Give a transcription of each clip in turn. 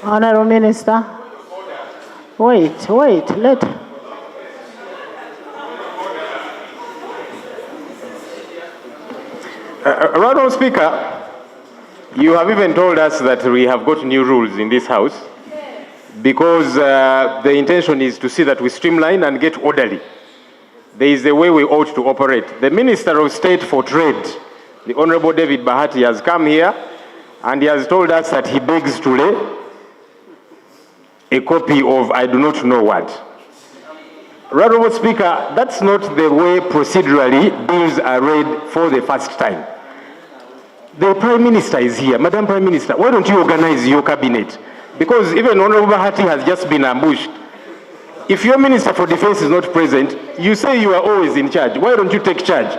Honorable Minister. Wait, let. Honorable Speaker, you have even told us that we have got new rules in this House because the intention is to see that we streamline and get orderly. There is a way we ought to operate. The Minister of State for Trade, the Honorable David Bahati, has come here and he has told us that he begs to lay a copy of I do not know what. Honorable Speaker, that's not the way procedurally bills are read for the first time. The Prime Minister is here. Madam Prime Minister, why don't you organize your cabinet? Because even Honorable Bahati has just been ambushed. If your Minister for Defense is not present, you say you are always in charge. Why don't you take charge?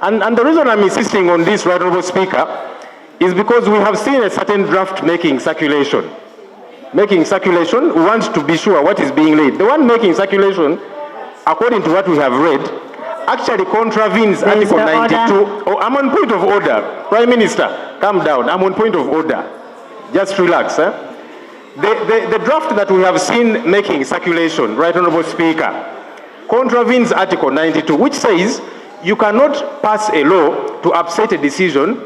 And the reason I'm insisting on this, Honorable Speaker, is because we have seen a certain draft making circulation. We want to be sure what is being laid. The one making circulation, according to what we have read, actually contravenes Article 92. Oh, I'm on point of order. Prime Minister, calm down. I'm on point of order. Just relax. The draft that we have seen making circulation, Right Honorable Speaker, contravenes Article 92, which says you cannot pass a law to upset a decision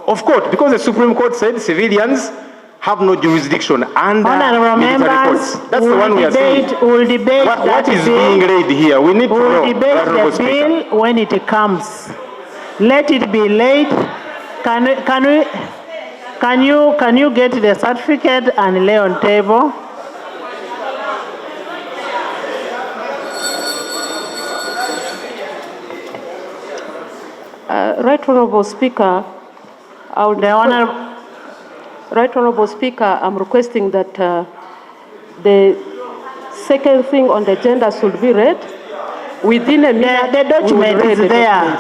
of court, because the Supreme Court said civilians have no jurisdiction under military courts. That's the one we are saying. We'll debate what is being laid here. We need to know. We'll debate the bill when it comes. Let it be laid. Can you get the certificate and lay on table? Right Honorable Speaker, Right Honorable Speaker, I'm requesting that the second thing on the agenda should be read within a minute. The document is there.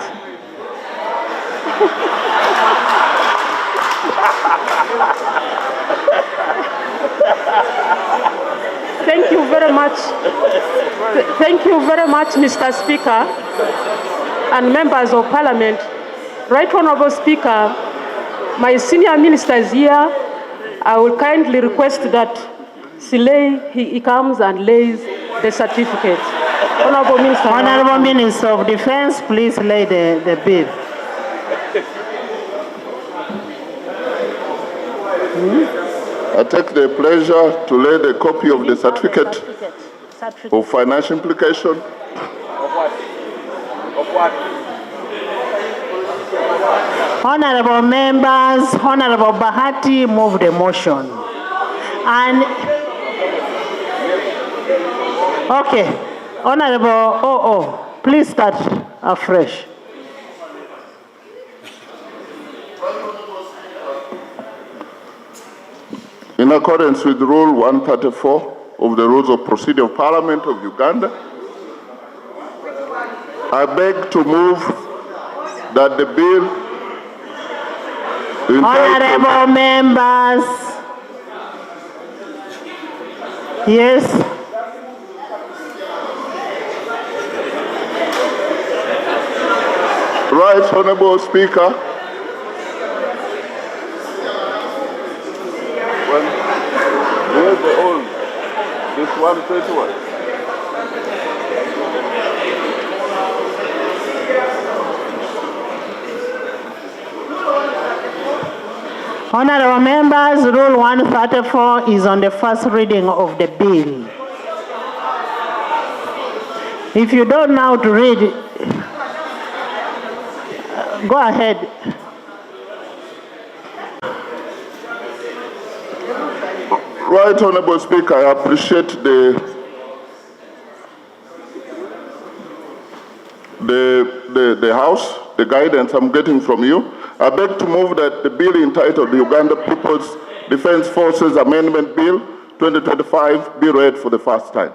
Thank you very much. Thank you very much, Mr. Speaker and members of Parliament. Right Honorable Speaker, my senior minister is here. I will kindly request that he comes and lays the certificate. Honorable Minister. Honorable Minister of Defense, please lay the bill. I take the pleasure to lay the copy of the certificate of financial implication. Of what? Honorable members, Honorable Bahati moved the motion. And okay, Honorable please start afresh. In accordance with Rule 134 of the Rules of Procedure of Parliament of Uganda, I beg to move that the bill Honorable members, yes. Right Honorable Speaker, here's the old, this 131. Honorable members, Rule 134 is on the first reading of the bill. If you don't know how to read, go ahead. Right Honorable Speaker, I appreciate the House, the guidance I'm getting from you. I beg to move that the bill entitled the Uganda People's Defense Forces Amendment Bill 2025 be read for the first time.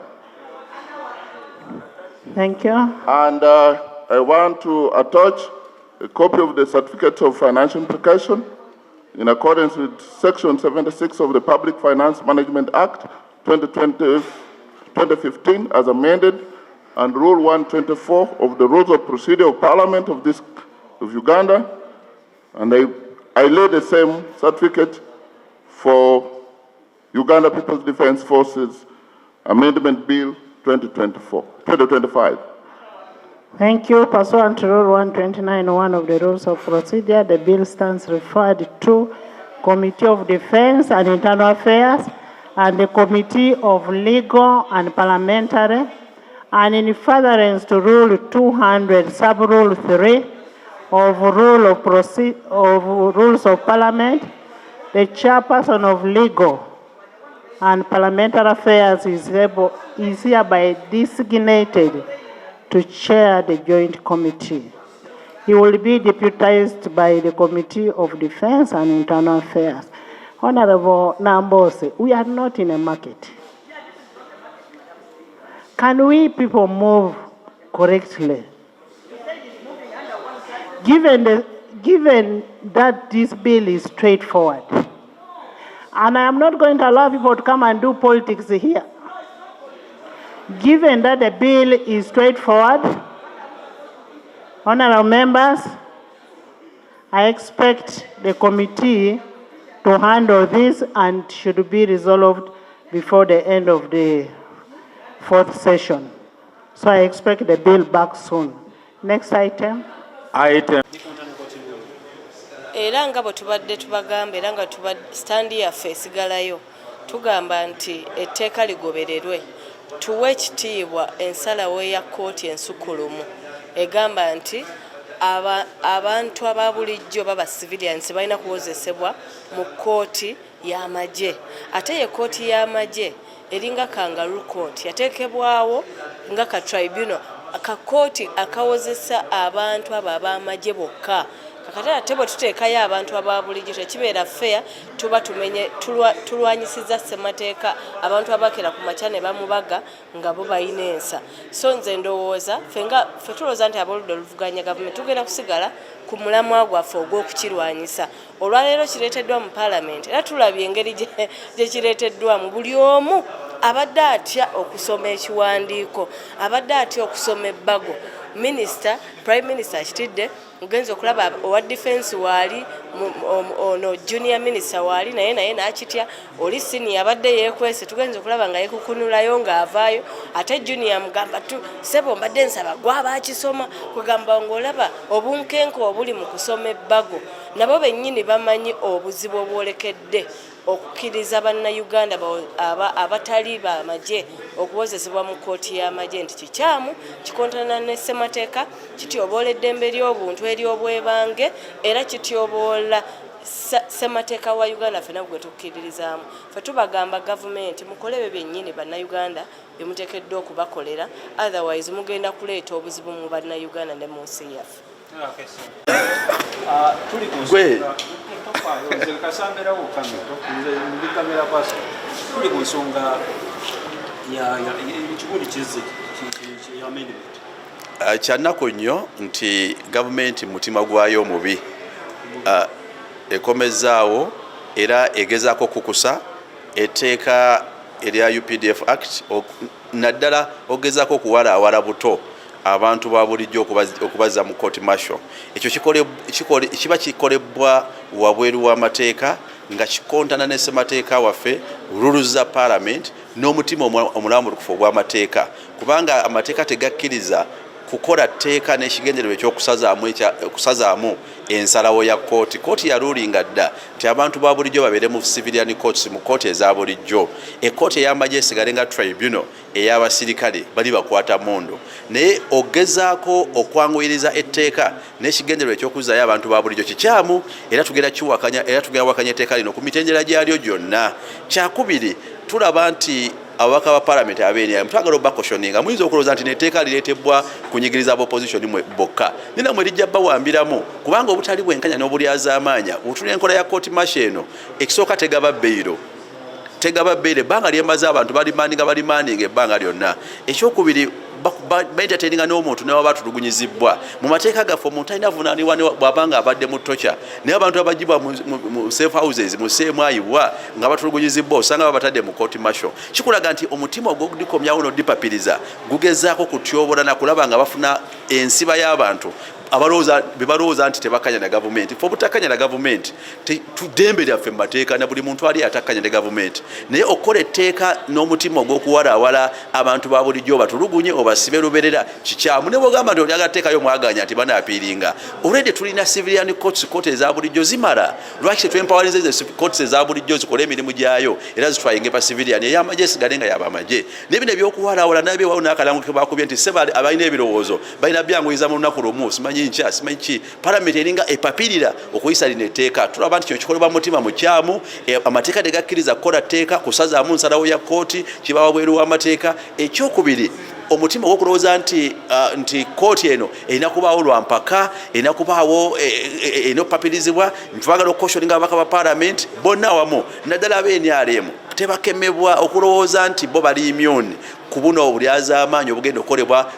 Thank you. And I want to attach a copy of the Certificate of Financial Implication in accordance with Section 76 of the Public Finance Management Act 2015 as amended, and Rule 124 of the Rules of Procedure of Parliament of Uganda. And I lay the same certificate for Uganda People's Defence Forces Amendment Bill 2025. Thank you. Pursuant to Rule 129.1 of the Rules of Procedure, the bill stands referred to Committee of Defense and Internal Affairs and the Committee of Legal and Parliamentary, and in furtherance to Rule 200, Sub-Rule 3 of Rules of Parliament, the Chairperson of Legal and Parliamentary Affairs is hereby designated to chair the joint committee. He will be deputized by the Committee of Defense and Internal Affairs. Honorable Nambose, we are not in a market. Can we people move correctly? Given that this bill is straightforward, and I am not going to allow people to come and do politics here. Given that the bill is straightforward, honorable members, I expect the committee to handle this and should be resolved before the end of the fourth session. So I expect the bill back soon. Next item. Era nga bwe tubadde tubagamba era nga standi yaffe esigalayo tugamba nti etteeka ligobererwe, tuwe ekitiibwa ensalawo ya kkooti ensukulumu egamba nti abantu aba bulijjo baba civilians balina kuwozesebwa mu kkooti y'amagye. Ate ye kkooti y'amagye eringa kangaroo court yateekebwawo nga ka tribunal akakooti akawozesa abantu abo ab'amagye bokka. Kakati ate bwe tuteekayo abantu aba bulijjo tekibeera fair, tuba tulwanyisiza ssemateeka abantu abakera ku makya ne bamubaga nga bo balina ensa. So nze ndowooza ffe tulowooza nti aboludde oluvuganya gavumenti tugenda kusigala ku mulamwa gwaffe ogw'okukirwanyisa. Olwaleero kireeteddwa mu paalamenti era tulabye engeri gye kireeteddwamu. Buli omu abadde atya okusoma ekiwandiiko, abadde atya okusoma ebbago. Minisita, Prime Minister akitidde, mugenzi okulaba owa defense waali ono junior minister waali naye n'akitya, oli senior abadde yeekwese tugenze okulaba nga yeekukunulayo ng'avaayo, ate junior mugamba sebo mbadde nsaba gwaba akisoma, kugamba ng'olaba obunkenke obuli mu kusoma ebbago. Nabo bennyini bamanyi obuzibu obwolekedde okukkiriza bannayuganda abatali b'amagye okuwozesebwa mu kkooti y'amagye nti kikyamu, kikontana ne ssemateeka, kityoboola eddembe ly'obuntu ery'obwebange era kityoboola ssemateeka wa Uganda ffenna gwe tukkiririzaamu. Ffe tubagamba gavumenti mukole ebyo byennyini bannayuganda bye muteekeddwa okubakolera, otherwise mugenda kuleeta obuzibu mu bannayuganda ne mu nsi yaffe. Tuli ku nsonga ekikundi kizze kyannaku nnyo nti gavumenti mutima gwayo omubi ekomezaawo era egezaako okukusa etteeka erya UPDF Act, naddala ogezaako okuwalaawala buto abantu ba bulijjo okubazza mu court martial. Ekyo kiba kikolebwa wabweru w'amateeka nga kikontana ne ssemateeka waffe, rules za parliament n'omutima omulambulukufu ogw'amateeka, kubanga amateeka tegakkiriza kukola tteeka n'ekigendererwa ekyokusazaamu ensalawo ya kooti. Kooti yaluulinga dda nti abantu ba bulijjo babeere mu civilian courts, mu kooti eza bulijjo. Ekkooti ey'amagye esigale nga tribunal ey'abasirikale bali bakwata mondo, naye ogezaako okwanguyiriza etteeka n'ekigendererwa ekyokuzaayo abantu ba bulijjo kikyamu era tugenda wakanya etteeka lino ku mitendera gyalyo gyonna. Kyakubiri, tulaba nti ababaka ba parliament abeeni twagala obakoshoninga, muyinza okulowooza nti netteeka lireetebwa kunyigiriza ab'opposition mwe bokka, nina mwe lijja bawambiramu, kubanga obutali bwenkanya n'obulyazaamaanya butula enkola ya court martial eno. Ekisooka tegaba bbeiro ebbanga lyemaze abantu balimaaninga ebbanga lyonna. Ekyokubiri, baentertaininga n'omuntu nawe batulugunyizibwa mu mateeka gaffe omuntu alina avunaanibwa bw'abanga abadde mu tocha naye abantu abagibwa mu safe houses mu seemwayibwa nga batulugunyizibwa osanga babatadde mu court martial kikulaga nti omutima ogw'okudikomyawo n'odipapiriza gugezaako kutyobola nakulaba nga bafuna ensiba y'abantu bebalowooza nti tebakanya na gavumenti fe obutakanya na gavumenti tudembe lyaffe mu mateeka na buli muntu ali atakanya ne gavumenti naye okukola etteeka n'omutima ogw'okuwalaawala abantu ba bulijjo batulugunye obasibe luberera kikyamu ne bwogamba nti olyaga tteekayo mwaganya nti banaapiiringa olwedde tulina civilian courts kooti eza bulijjo zimala lwaki tetwempawaliza kooti eza bulijjo zikole emirimu gyayo era zitwayinge pa civilian ey'amagye esigale nga y'abamagye nebino ebyokuwalaawala nabyewawo n'akalango ke bakubye nti seba abalina ebirowoozo balina byanguyiza mu lunaku lumu simanyi palamenti eringa epapirira okuyisa lino etteeka tulaba nti kino kikolebwa mutima mukyamu amateeka tegakkiriza kukola tteeka kusazaamu nsalawo ya kooti kiba wabweru w'amateeka ekyokubiri omutima ogw'okulowooza nti kooti eno erina kubaawo lwampaka erina kubaawo erina okupapirizibwa ntitwagala okukoshoninga ababaka ba palamenti bonna awamu naddala ab'NRM tebakemebwa okulowooza nti bo bali immune ku buno obulyazaamaanyi obugenda okukolebwa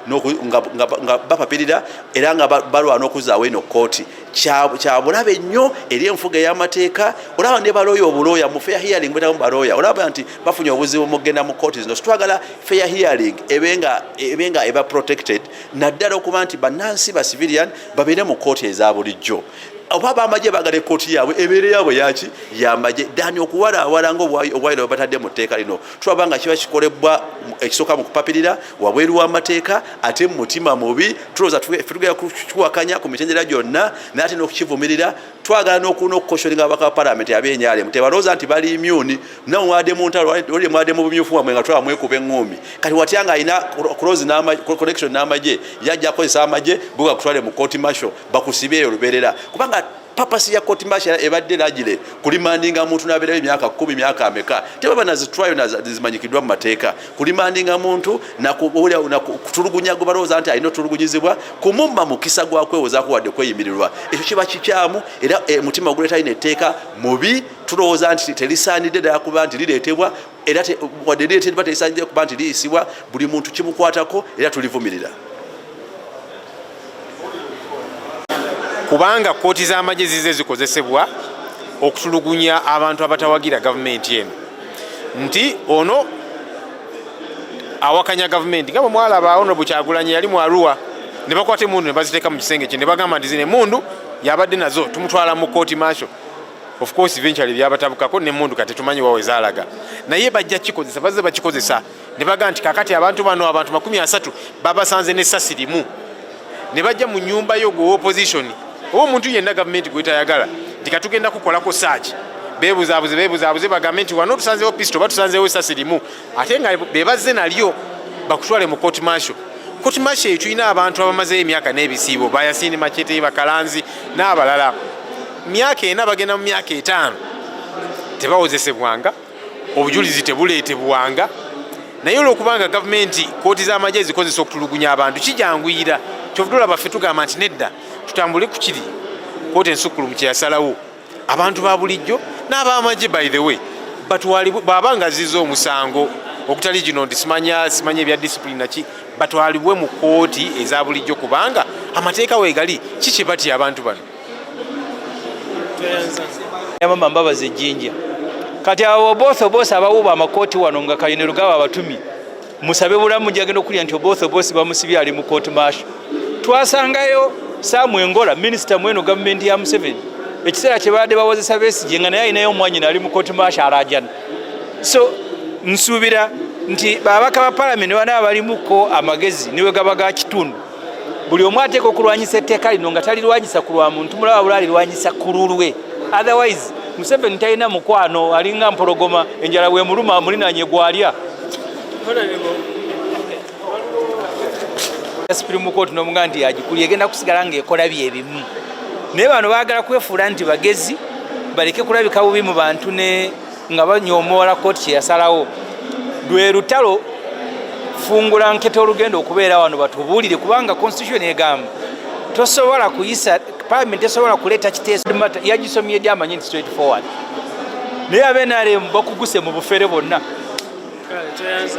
nga bapapirira era nga balwana okuzaawo eno kooti kyabulabe nnyo eri enfuga ey'amateeka olaba ne balooya obulooya mu fair hearing bwetamu balooya olaba nti bafunye obuzibu mu kugenda mu kooti zino situwagala fair hearing ebenga eba protected naddala okuba nti bannansi ba civilian babeere mu kooti eza bulijjo oba abamagye bagala ekkooti yaabwe ebeere yaabwe yaki yamagye dani okuwalaawala ngaobwaire batadde mu tteeka lino tulaba nga kiba kikolebwa ekisooka mu kupapirira wabweru w'amateeka ate mu mutima mubi tulowooza tugenda kukiwakanya ku mitendera gyonna naye ate n'okukivumirira twagala n'okukoshoninga ababaka ba palamenti ab'NRM tebalowooza nti bali immune nawe mwadde mu ntalo oli mwadde mu bumyufu wamwe nga twaba mwekuba eŋŋumi kati watya nga alina connection n'amagye yajja akozesa amagye buga kutwale mu court martial bakusibe oluberera kubanga papasi ya court martial ebadde lagire kulimandinga muntu nabeerayo emyaka 10 myaka ameka tebaba nazitwayo zimanyikiddwa mu mateeka kulimandinga muntu nakutulugunya gwe balowooza nti alina otulugunyizibwa kumumma mukisa gwakwewozaako wadde kweyimirirwa ekyo kiba kikyamu era mutima oguleeta alina etteeka mubi tulowooza nti terisaanidde ddala kuba nti lireetebwa era wadde lireetedwa terisaanidde kuba nti liyisibwa buli muntu kimukwatako era tulivumirira kubanga kooti z'amagye zize zikozesebwa okutulugunya abantu abatawagira gavumenti eno nti ono awakanya gavumenti nga bwe mwalaba Honorable Kyagulanyi yali mu Arua ne bakwata emundu ne baziteeka mu kisenge kye ne bagamba nti zino emundu yabadde nazo tumutwala mu court martial of course eventually byabatabukako n'emundu kati tumanyi wawe zaalaga naye bajja kikozesa bazze bakikozesa ne baga nti kakati abantu bano abantu 30 babasanze n'essasi limu ne bajja mu nnyumba y'ogwo opposition oba omuntu yenna gavumenti gwetayagala nti katugenda kukolako search beebuzaabuze bagambe nti wano tusanzeewo pistol batusanzeewo essasi limu ate nga bebazze nalyo bakutwale mu court martial eyo tulina abantu abamazeyo emyaka n'ebisiibo Bayasini Machete Bakalanzi n'abalala myaka ena bagenda mu myaka 5 tebawozesebwanga obujulizi tebuleetebwanga naye olwokubanga gavumenti kooti z'amagye zikozesa okutulugunya abantu kijanguyira kyovudula baffe tugamba nti nedda tutambule ku kiri kooti ensukkulumu kye yasalawo abantu ba bulijjo n'abamagye by the way bw'abanga azizza omusango okutali gino nti simanya ebya discipline ki batwalibwe mu kooti eza bulijjo kubanga amateeka weegali kiki batya abantu bano yamama mbabazi ejjinja kati abo bose abawuba amakooti wano nga Kayinero gaba abatumi musabe bulamu gyagenda okulya nti bose bamusibye ali mu court martial twasangayo Samuel Ngola minisita mweno gavumenti ya Museveni ekiseera kye baadde bawozesa Besigye nga naye alinayo omwanyina ali mu court martial arajana so nsuubira nti babaka ba palamenti bana abalimuko amagezi niwe gaba ga kitundu buli omu ateeka okulwanyisa etteeka lino nga talirwanyisa ku lwa muntu mulaba buli alirwanyisa ku lulwe otherwise Museveni talina mukwano alinga mpologoma enjala we muluma mulinanye gwalya Supreme Court n'omuga nti agikulye egenda kusigala ng'ekola byebimu naye bano baagala kwefuula nti bagezi baleke kulabika bubi mu bantu ne nga banyoomoola kooti kye yasalawo lwe lutalo fungula nkete olugenda okubeera wano batubuulire kubanga constitution egamba tosobola kuyisa parliament esobola kuleeta kiteeso yagisomye ddi amanyi nti straight forward naye abe NRM bakuguse mu bufere bonna